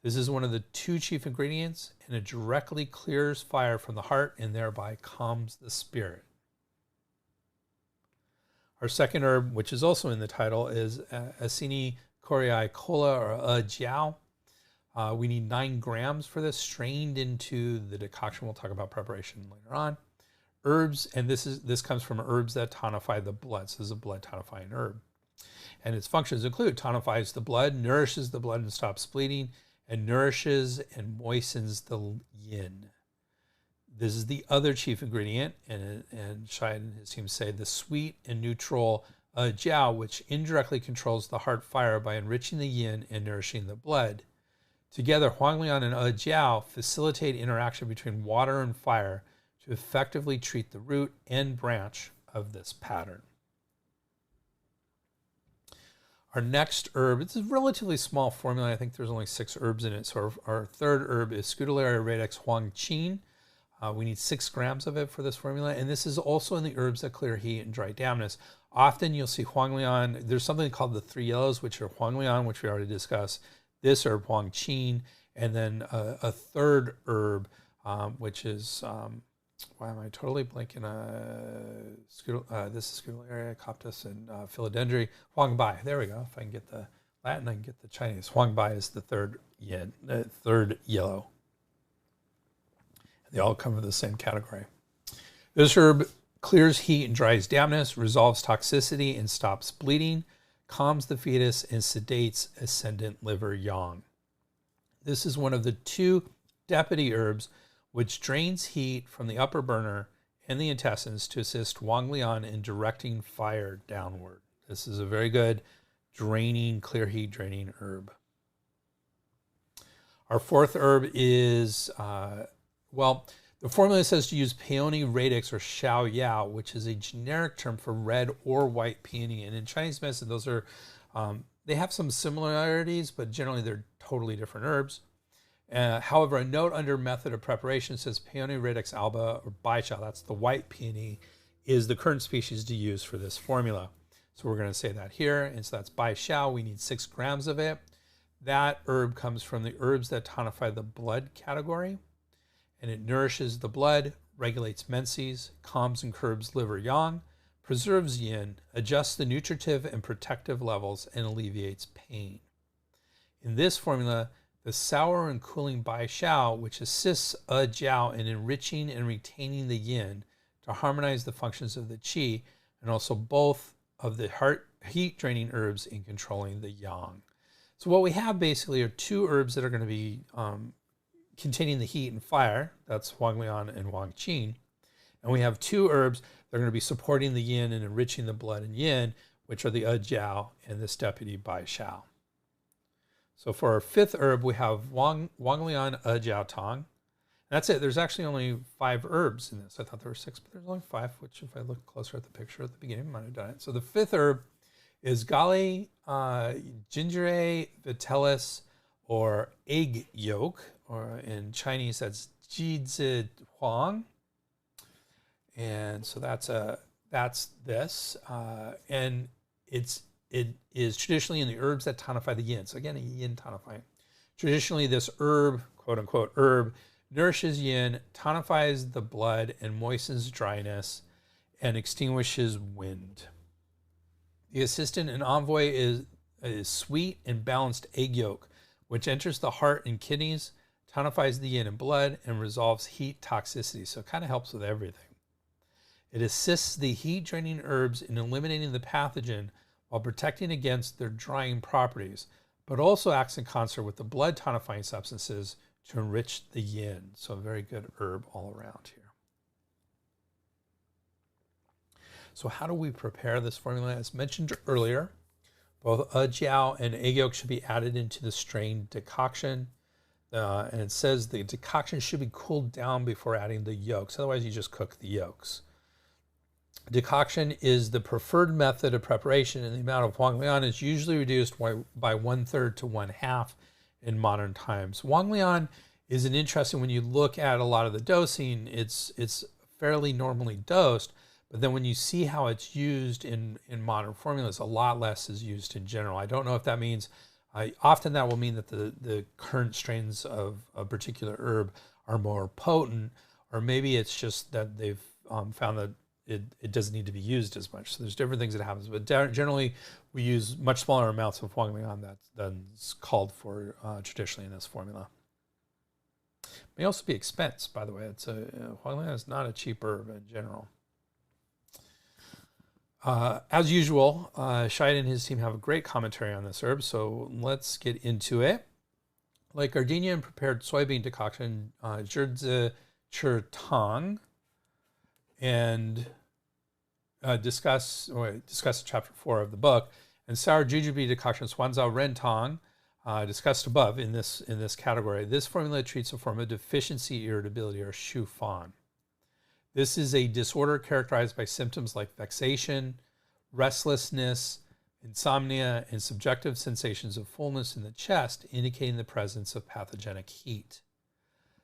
This is one of the two chief ingredients, and it directly clears fire from the heart and thereby calms the spirit. Our second herb, which is also in the title, is Acini coriae cola, or Jiao. We need 9 grams for this, strained into the decoction. We'll talk about preparation later on. Herbs, and this comes from herbs that tonify the blood. So this is a blood tonifying herb. And its functions include tonifies the blood, nourishes the blood and stops bleeding, and nourishes and moistens the yin. This is the other chief ingredient, and Scheid and his team say the sweet and neutral Jiao, which indirectly controls the heart fire by enriching the yin and nourishing the blood. Together, Huang Lian and Jiao facilitate interaction between water and fire to effectively treat the root and branch of this pattern. Our next herb, it's a relatively small formula. I think there's only 6 herbs in it. So our third herb is Scutellaria radix Huang Qin. We need 6 grams of it for this formula. And this is also in the herbs that clear heat and dry dampness. Often you'll see Huang Lian. There's something called the 3 yellows, which are Huang Lian, which we already discussed. This herb, Huang Qin. And then a third herb, which is, why am I totally blanking? This is Scutellaria, Coptis, and Philodendron. Huang Bai. There we go. If I can get the Latin, I can get the Chinese. Huang Bai is the third yellow. They all come from the same category. This herb clears heat and dries dampness, resolves toxicity and stops bleeding, calms the fetus, and sedates ascendant liver yang. This is one of the 2 deputy herbs which drains heat from the upper burner and the intestines to assist Huang Lian in directing fire downward. This is a very good clear heat draining herb. Our fourth herb is, the formula says to use Peony radix or Xiao Yao, which is a generic term for red or white peony. And in Chinese medicine, those are, they have some similarities, but generally they're totally different herbs. However, a note under method of preparation says Peony radix alba, or Bai Xiao, that's the white peony, is the current species to use for this formula. So we're going to say that here. And so that's Bai Xiao. We need 6 grams of it. That herb comes from the herbs that tonify the blood category. And it nourishes the blood, regulates menses, calms and curbs liver yang, preserves yin, adjusts the nutritive and protective levels, and alleviates pain. In this formula, the sour and cooling Bai Xiao, which assists Jiao in enriching and retaining the yin to harmonize the functions of the qi, and also both of the heart heat draining herbs in controlling the yang. So what we have basically are two herbs that are going to be containing the heat and fire. That's Huang Lian and Huang Qin. And we have two herbs that are going to be supporting the yin and enriching the blood and yin, which are the Jiao and this deputy Bai Xiao. So for our fifth herb, we have Huang Lian Jiao Tang. That's it. There's actually only 5 herbs in this. I thought there were 6, but there's only 5, which if I look closer at the picture at the beginning, I might have done it. So the fifth herb is Gali Ginger Vitellis, or egg yolk, or in Chinese that's Jizi Huang. And so that's this. And it is traditionally in the herbs that tonify the yin. So again, a yin tonifying. Traditionally, this herb, quote unquote herb, nourishes yin, tonifies the blood, and moistens dryness, and extinguishes wind. The assistant and envoy is sweet and balanced egg yolk, which enters the heart and kidneys, tonifies the yin and blood, and resolves heat toxicity. So it kind of helps with everything. It assists the heat draining herbs in eliminating the pathogen while protecting against their drying properties, but also acts in concert with the blood tonifying substances to enrich the yin. So a very good herb all around here. So how do we prepare this formula? As mentioned earlier, both jiao and egg yolk should be added into the strained decoction. And it says the decoction should be cooled down before adding the yolks. Otherwise, you just cook the yolks. Decoction is the preferred method of preparation, and the amount of Huang Lian is usually reduced by 1/3 to 1/2 in modern times. Huang Lian is an interesting, when you look at a lot of the dosing, it's fairly normally dosed, but then when you see how it's used in modern formulas, a lot less is used in general. I don't know if that means, often that will mean that the current strains of a particular herb are more potent, or maybe it's just that they've found that it doesn't need to be used as much. So there's different things that happens, but generally we use much smaller amounts of Huang Lian that's called for traditionally in this formula. It may also be expense, by the way. Huang Lian is not a cheap herb in general. As usual, Shai and his team have a great commentary on this herb, so let's get into it. Like gardenia and prepared soybean decoction, Jiao Tang, and discuss chapter 4 of the book, and sour jujube decoction, Suanzao Ren Tang, discussed above in this category. This formula treats a form of deficiency irritability, or shu fan. This is a disorder characterized by symptoms like vexation, restlessness, insomnia, and subjective sensations of fullness in the chest, indicating the presence of pathogenic heat.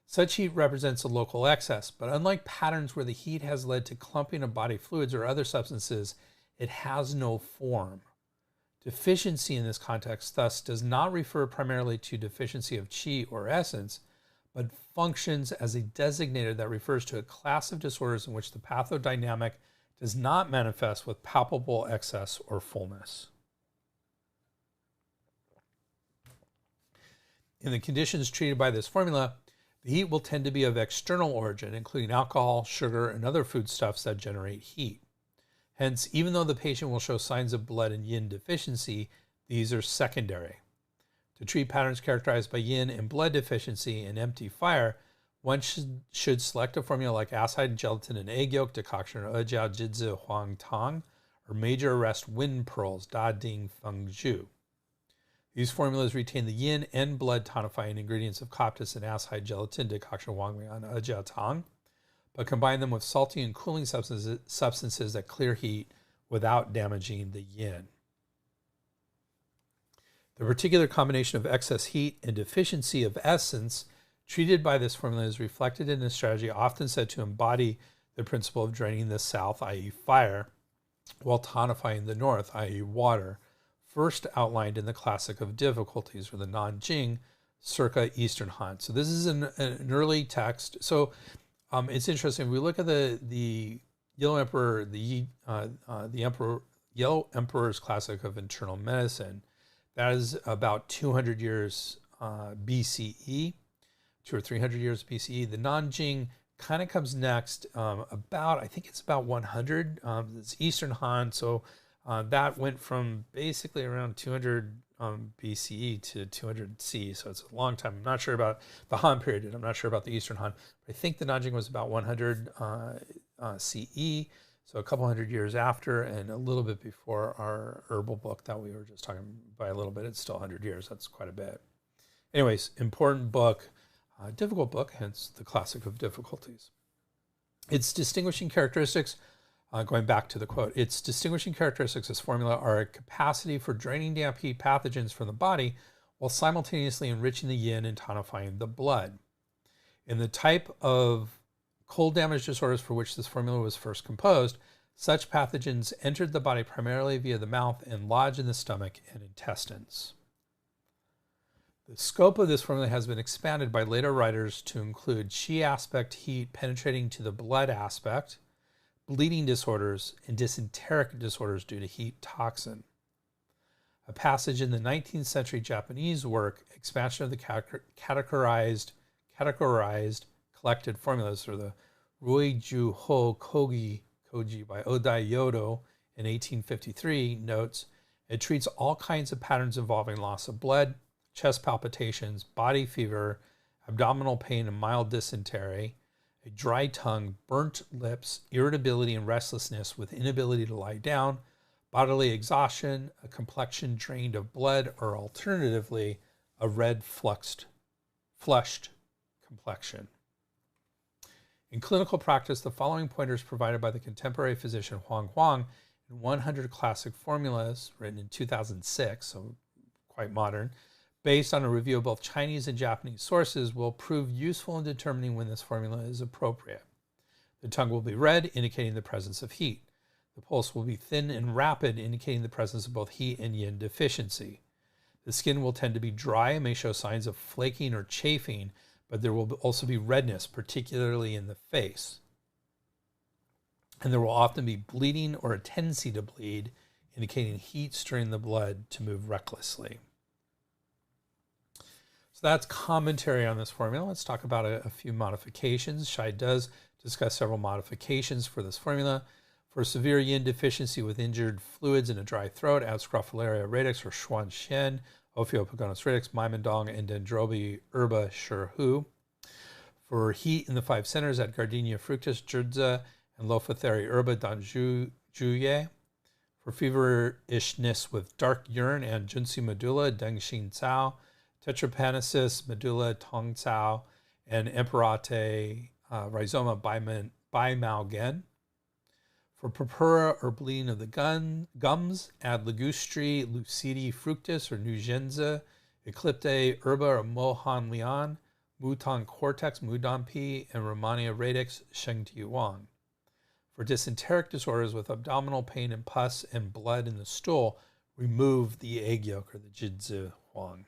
Such heat represents a local excess, but unlike patterns where the heat has led to clumping of body fluids or other substances, it has no form. Deficiency in this context thus does not refer primarily to deficiency of qi or essence, but functions as a designator that refers to a class of disorders in which the pathodynamic does not manifest with palpable excess or fullness. In the conditions treated by this formula, the heat will tend to be of external origin, including alcohol, sugar, and other foodstuffs that generate heat. Hence, even though the patient will show signs of blood and yin deficiency, these are secondary. To treat patterns characterized by yin and blood deficiency and empty fire, one should select a formula like acid gelatin and egg yolk decoction, or Jiao Jizi Huang Tang, or major arrest wind pearls, Da Ding Feng Zhu. These formulas retain the yin and blood tonifying ingredients of Coptis and acid gelatin decoction Huang Lian Jiao Tang, but combine them with salty and cooling substances that clear heat without damaging the yin. The particular combination of excess heat and deficiency of essence treated by this formula is reflected in a strategy often said to embody the principle of draining the south, i.e. fire, while tonifying the north, i.e. water, first outlined in the Classic of Difficulties, or the Nanjing, circa Eastern Han. So this is an early text. So it's interesting. We look at the Yellow Emperor, the Yellow Emperor's Classic of Internal Medicine. That is about 200 years BCE, 200 or 300 years BCE. The Nanjing kind of comes next, I think it's about 100. It's Eastern Han, so That went from basically around 200 BCE to 200 CE, so it's a long time. I'm not sure about the Han period. I'm not sure about the Eastern Han. But I think the Nanjing was about 100 CE, so a couple hundred years after, and a little bit before our herbal book that we were just talking by a little bit. It's still 100 years. That's quite a bit. Anyways, important book, difficult book, hence the classic of difficulties. Its distinguishing characteristics, going back to the quote, its distinguishing characteristics as formula are a capacity for draining damp heat pathogens from the body while simultaneously enriching the yin and tonifying the blood. In the type of cold damage disorders for which this formula was first composed, such pathogens entered the body primarily via the mouth and lodged in the stomach and intestines. The scope of this formula has been expanded by later writers to include Qi aspect heat penetrating to the blood aspect, bleeding disorders, and dysenteric disorders due to heat toxin. A passage in the 19th century Japanese work, Expansion of the Categorized Collected Formulas, or the Ruiju Ho Koji by Odai Yodo in 1853, notes, it treats all kinds of patterns involving loss of blood, chest palpitations, body fever, abdominal pain and mild dysentery, a dry tongue, burnt lips, irritability and restlessness with inability to lie down, bodily exhaustion, a complexion drained of blood, or alternatively, a red flushed complexion. In clinical practice, the following pointers provided by the contemporary physician Huang in 100 Classic Formulas, written in 2006, so quite modern, based on a review of both Chinese and Japanese sources, will prove useful in determining when this formula is appropriate. The tongue will be red, indicating the presence of heat. The pulse will be thin and rapid, indicating the presence of both heat and yin deficiency. The skin will tend to be dry and may show signs of flaking or chafing, but there will also be redness, particularly in the face. And there will often be bleeding or a tendency to bleed, indicating heat stirring the blood to move recklessly. So that's commentary on this formula. Let's talk about a few modifications. Shai does discuss several modifications for this formula. For severe yin deficiency with injured fluids and a dry throat, add Scrophularia radix or Xuanxian, Ophiopogonus radix, Mymandong, and Dendrobi herba Shirhu. For heat in the five centers, add Gardenia fructus, Jurdza, and Lophotheri herba Danjuye. For feverishness with dark urine, add Junsi medulla, Dengxin Cao, Tetrapanosis medulla, Tong Cao, and Emperate rhizoma Baimaogen. For purpura or bleeding of the gums, add Ligustri lucidi fructus or Nugenza, Eclipte herba or Huang Lian, Mouton cortex, Mudampi, and Romania radix, Shengti Wang. For dysenteric disorders with abdominal pain and pus and blood in the stool, remove the egg yolk or the Jidzi Huang.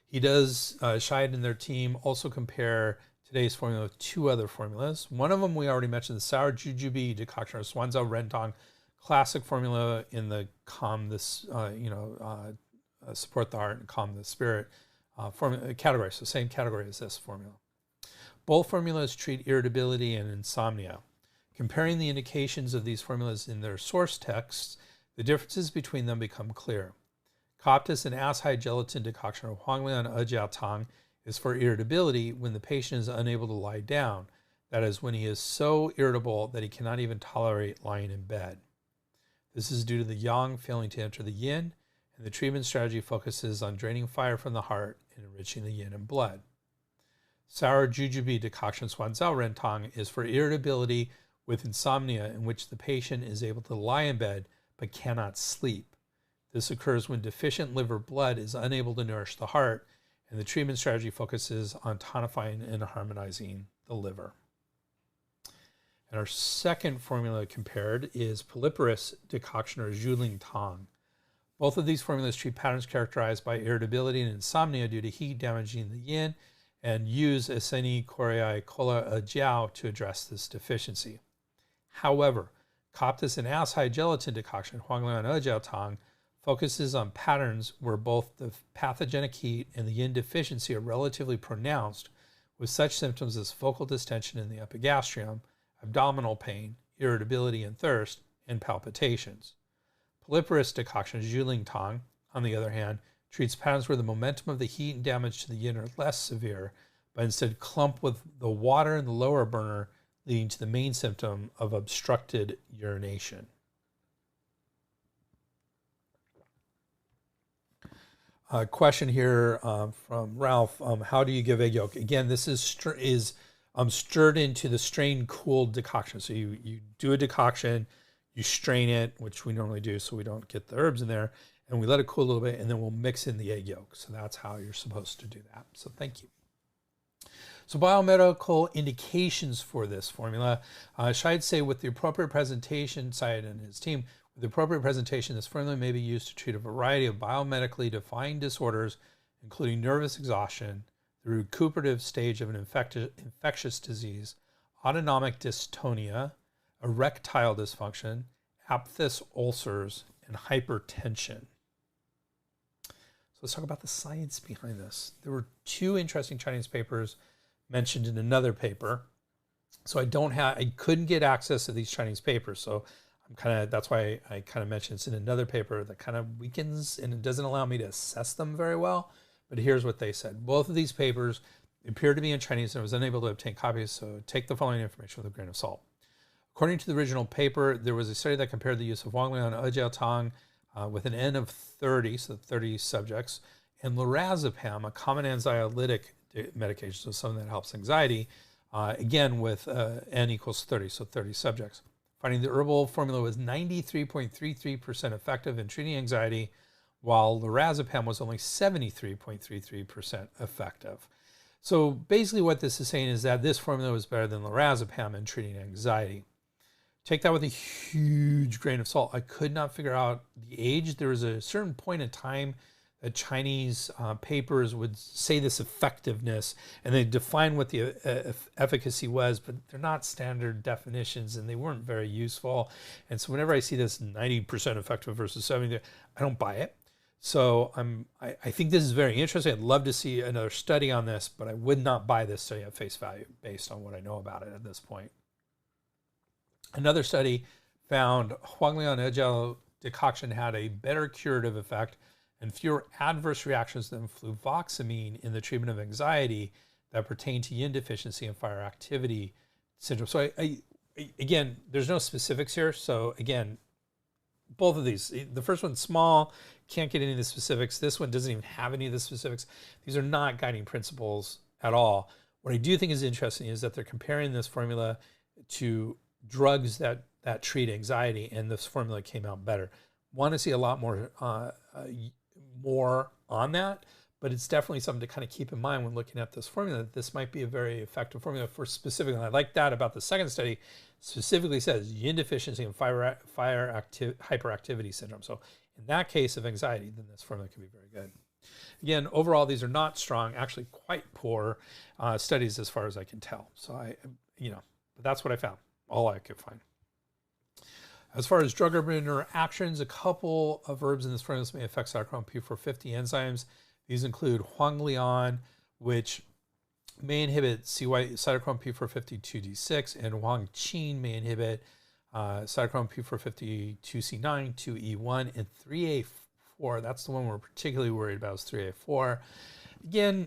He does, Shai and their team also compare today's formula with two other formulas. One of them we already mentioned, the sour jujube decoction or Swanzhou Rentong classic formula in the support the heart and calm the spirit formula category. So same category as this formula. Both formulas treat irritability and insomnia. Comparing the indications of these formulas in their source texts, the differences between them become clear. Coptis and ass-high gelatin decoction or Huang Lian Jiao Tang is for irritability when the patient is unable to lie down. That is, when he is so irritable that he cannot even tolerate lying in bed. This is due to the yang failing to enter the yin, and the treatment strategy focuses on draining fire from the heart and enriching the yin and blood. Sour jujube decoction Swanzhou Rentong is for irritability with insomnia in which the patient is able to lie in bed but cannot sleep. This occurs when deficient liver blood is unable to nourish the heart, and the treatment strategy focuses on tonifying and harmonizing the liver. And our second formula compared is Polyporus decoction or Zhuling Tang. Both of these formulas treat patterns characterized by irritability and insomnia due to heat damaging the yin and use Aceni coriae cola jiao to address this deficiency. However, Coptis and ass-high gelatin decoction, Huang Lian Jiao Tang, focuses on patterns where both the pathogenic heat and the yin deficiency are relatively pronounced, with such symptoms as focal distension in the epigastrium, abdominal pain, irritability and thirst, and palpitations. Polyporous decoction, Jiao Tang, on the other hand, treats patterns where the momentum of the heat and damage to the yin are less severe, but instead clump with the water in the lower burner, leading to the main symptom of obstructed urination. Question here from Ralph. How do you give egg yolk? Again, this is stirred into the strained cooled decoction. So you do a decoction, you strain it, which we normally do so we don't get the herbs in there, and we let it cool a little bit, and then we'll mix in the egg yolk. So that's how you're supposed to do that. So thank you. So biomedical indications for this formula. I'd say with the appropriate presentation, Syed and his team, with the appropriate presentation, this formula may be used to treat a variety of biomedically defined disorders, including nervous exhaustion, the recuperative stage of an infectious disease, autonomic dystonia, erectile dysfunction, aphthous ulcers, and hypertension. So let's talk about the science behind this. There were 2 interesting Chinese papers mentioned in another paper. So I couldn't get access to these Chinese papers. So that's why I kind of mentioned it's in another paper that kind of weakens and it doesn't allow me to assess them very well. But here's what they said. Both of these papers appear to be in Chinese and I was unable to obtain copies. So take the following information with a grain of salt. According to the original paper, there was a study that compared the use of Huang Lian Jiao Tang with an N of 30, so 30 subjects, and lorazepam, a common anxiolytic medication, so something that helps anxiety, again with N equals 30, so 30 subjects. Finding the herbal formula was 93.33% effective in treating anxiety, while lorazepam was only 73.33% effective. So basically what this is saying is that this formula was better than lorazepam in treating anxiety. Take that with a huge grain of salt. I could not figure out the age. There was a certain point in time that Chinese papers would say this effectiveness and they define what the efficacy was, but they're not standard definitions and they weren't very useful. And so whenever I see this 90% effective versus 70, I don't buy it. So I think this is very interesting. I'd love to see another study on this, but I would not buy this study at face value based on what I know about it at this point. Another study found Huang Lian Jiao decoction had a better curative effect and fewer adverse reactions than fluvoxamine in the treatment of anxiety that pertain to yin deficiency and fire activity syndrome. So again, there's no specifics here. So again, both of these, the first one's small, can't get any of the specifics. This one doesn't even have any of the specifics. These are not guiding principles at all. What I do think is interesting is that they're comparing this formula to drugs that treat anxiety, and this formula came out better. Want to see a lot more on that, but it's definitely something to kind of keep in mind when looking at this formula, that this might be a very effective formula for specifically. And I like that about the second study, specifically says yin deficiency and hyperactivity syndrome. So in that case of anxiety, then this formula can be very good. Again, overall, these are not strong, actually quite poor studies as far as I can tell. So but that's what I found, all I could find. As far as drug-herb interactions, a couple of herbs in this formula may affect cytochrome P450 enzymes. These include Huang Lian, which may inhibit cytochrome P450 2D6, and Huang Qin may inhibit cytochrome P450 2C9, 2E1, and 3A4. That's the one we're particularly worried about, is 3A4. Again,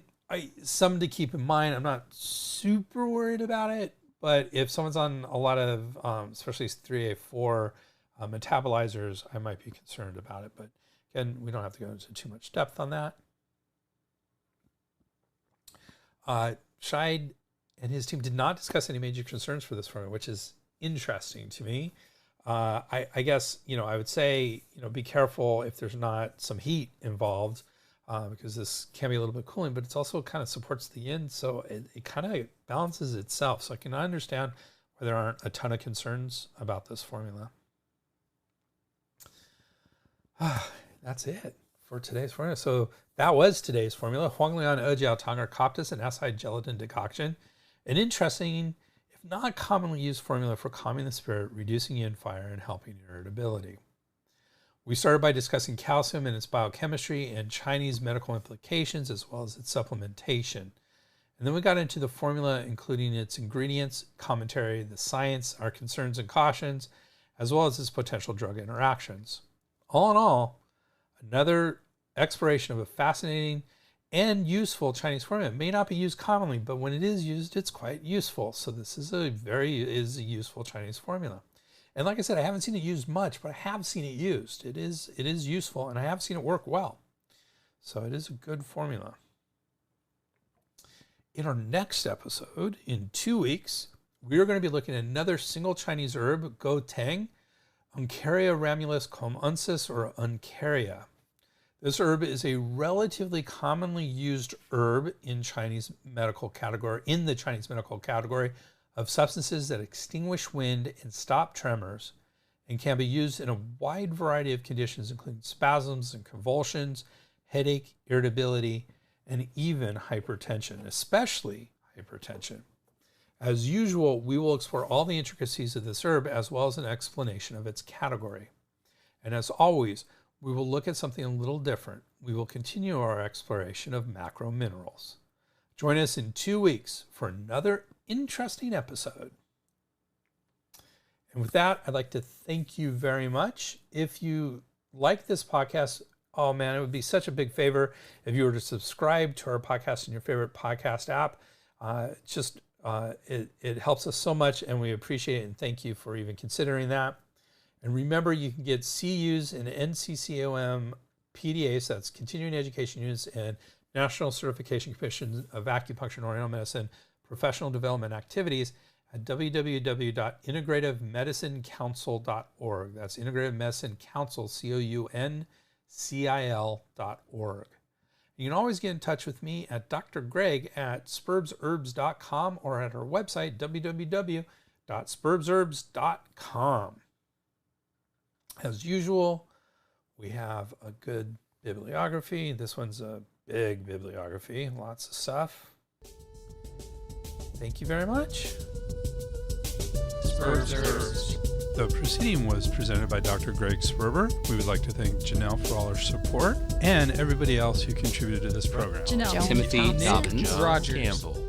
something to keep in mind. I'm not super worried about it, but if someone's on a lot of, especially 3A4 metabolizers, I might be concerned about it. But again, we don't have to go into too much depth on that. Scheid and his team did not discuss any major concerns for this formula, which is interesting to me. I guess, I would say, be careful if there's not some heat involved, because this can be a little bit cooling, but it's also kind of supports the yin. So it kind of balances itself. So I can understand why there aren't a ton of concerns about this formula. That's it for today's formula. So that was today's formula. Huang Lian Jiao Tang, or Coptis and acid gelatin decoction. An interesting, if not commonly used formula for calming the spirit, reducing yin fire, and helping irritability. We started by discussing calcium and its biochemistry and Chinese medical implications, as well as its supplementation. And then we got into the formula, including its ingredients, commentary, the science, our concerns and cautions, as well as its potential drug interactions. All in all, another exploration of a fascinating and useful Chinese formula. It may not be used commonly, but when it is used, it's quite useful. So this is a useful Chinese formula. And like I said, I haven't seen it used much, but I have seen it used. It is useful, and I have seen it work well. So it is a good formula. In our next episode, in 2 weeks, we are going to be looking at another single Chinese herb, Jiao Tang, Uncaria ramulus comunensis, or Uncaria. This herb is a relatively commonly used herb in the Chinese medical category of substances that extinguish wind and stop tremors, and can be used in a wide variety of conditions, including spasms and convulsions, headache, irritability, and even hypertension, especially hypertension. As usual, we will explore all the intricacies of this herb as well as an explanation of its category. And as always, we will look at something a little different. We will continue our exploration of macro minerals. Join us in 2 weeks for another interesting episode. And with that, I'd like to thank you very much. If you like this podcast, oh man, it would be such a big favor if you were to subscribe to our podcast in your favorite podcast app. It helps us so much, and we appreciate it, and thank you for even considering that. And remember, you can get CUs and NCCOM PDAs, that's Continuing Education Units, and National Certification Commission of Acupuncture and Oriental Medicine professional development activities at www.integrativemedicinecouncil.org. That's Integrative Medicine Council, COUNCIL.org. You can always get in touch with me at Dr. Greg at spurbsherbs.com or at our website, www.spurbsherbs.com. As usual, we have a good bibliography. This one's a big bibliography, lots of stuff. Thank you very much. Spurbs Herbs. The proceeding was presented by Dr. Greg Sperber. We would like to thank Janelle for all her support and everybody else who contributed to this program. Janelle. Timothy Dobbins. Rogers. Campbell.